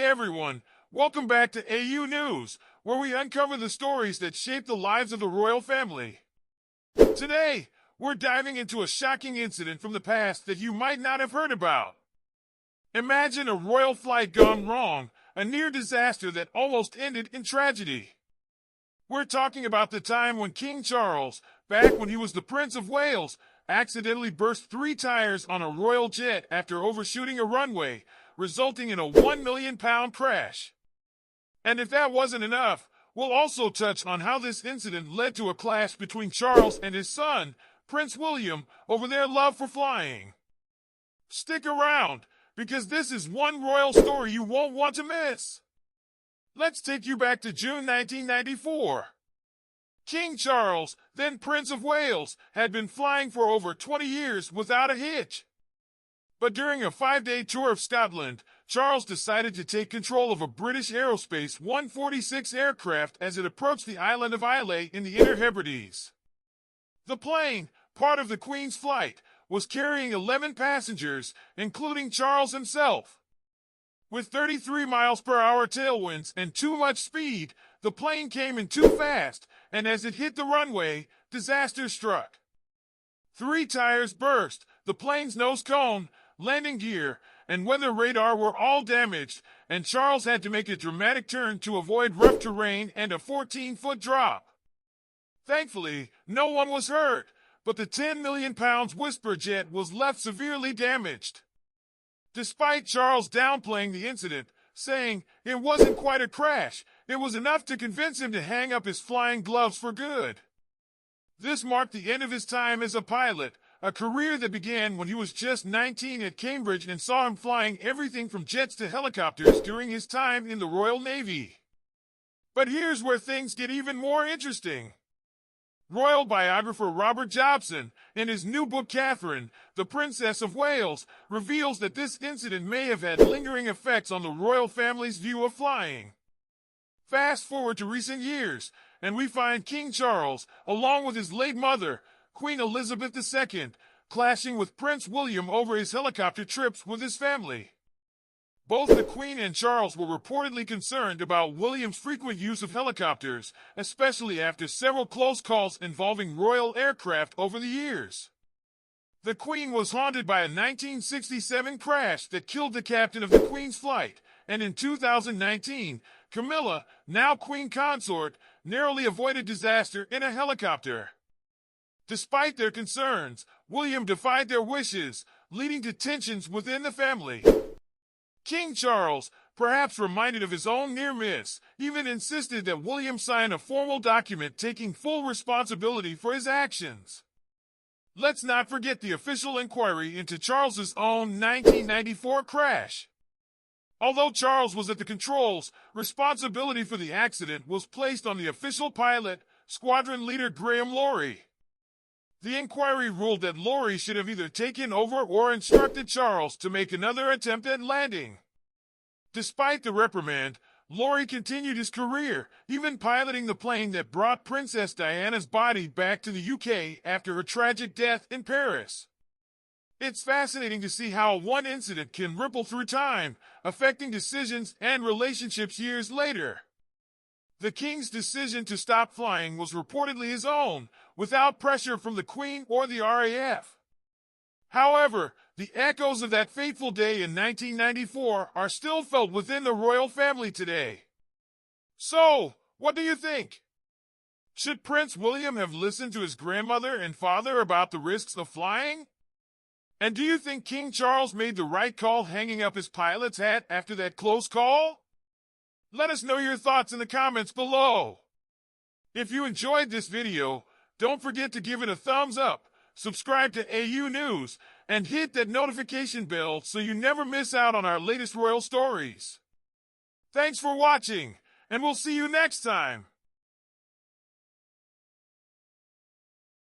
everyone, welcome back to AU News, where we uncover the stories that shape the lives of the royal family. Today, we're diving into a shocking incident from the past that you might not have heard about. Imagine a royal flight gone wrong, a near disaster that almost ended in tragedy. We're talking about the time when King Charles, back when he was the Prince of Wales, accidentally burst 3 tires on a royal jet after overshooting a runway, resulting in a £1 million crash. And if that wasn't enough, we'll also touch on how this incident led to a clash between Charles and his son, Prince William, over their love for flying. Stick around, because this is one royal story you won't want to miss. Let's take you back to June 1994. King Charles, then Prince of Wales, had been flying for over 20 years without a hitch. But during a 5-day tour of Scotland, Charles decided to take control of a British Aerospace 146 aircraft as it approached the island of Islay in the Inner Hebrides. The plane, part of the Queen's flight, was carrying 11 passengers, including Charles himself. With 33 miles per hour tailwinds and too much speed, the plane came in too fast, and as it hit the runway, disaster struck. 3 tires burst, the plane's nose cone, landing gear, and weather radar were all damaged, and Charles had to make a dramatic turn to avoid rough terrain and a 14-foot drop. Thankfully, no one was hurt, but the £10 million Whisper jet was left severely damaged. Despite Charles downplaying the incident, saying it wasn't quite a crash, it was enough to convince him to hang up his flying gloves for good. This marked the end of his time as a pilot, a career that began when he was just 19 at Cambridge and saw him flying everything from jets to helicopters during his time in the Royal Navy. But here's where things get even more interesting. Royal biographer Robert Jobson, in his new book Catherine, the Princess of Wales, reveals that this incident may have had lingering effects on the royal family's view of flying. Fast forward to recent years, and we find King Charles, along with his late mother, Queen Elizabeth II, clashing with Prince William over his helicopter trips with his family. Both the Queen and Charles were reportedly concerned about William's frequent use of helicopters, especially after several close calls involving royal aircraft over the years. The Queen was haunted by a 1967 crash that killed the captain of the Queen's flight, and in 2019, Camilla, now Queen Consort, narrowly avoided disaster in a helicopter. Despite their concerns, William defied their wishes, leading to tensions within the family. King Charles, perhaps reminded of his own near miss, even insisted that William sign a formal document taking full responsibility for his actions. Let's not forget the official inquiry into Charles's own 1994 crash. Although Charles was at the controls, responsibility for the accident was placed on the official pilot, squadron leader Graham Laurie. The inquiry ruled that Laurie should have either taken over or instructed Charles to make another attempt at landing. Despite the reprimand, Laurie continued his career, even piloting the plane that brought Princess Diana's body back to the UK after her tragic death in Paris. It's fascinating to see how one incident can ripple through time, affecting decisions and relationships years later. The King's decision to stop flying was reportedly his own, without pressure from the Queen or the RAF. However, the echoes of that fateful day in 1994 are still felt within the royal family today. So, what do you think? Should Prince William have listened to his grandmother and father about the risks of flying? And do you think King Charles made the right call hanging up his pilot's hat after that close call? Let us know your thoughts in the comments below. If you enjoyed this video, don't forget to give it a thumbs up, subscribe to AU News, and hit that notification bell so you never miss out on our latest royal stories. Thanks for watching, and we'll see you next time.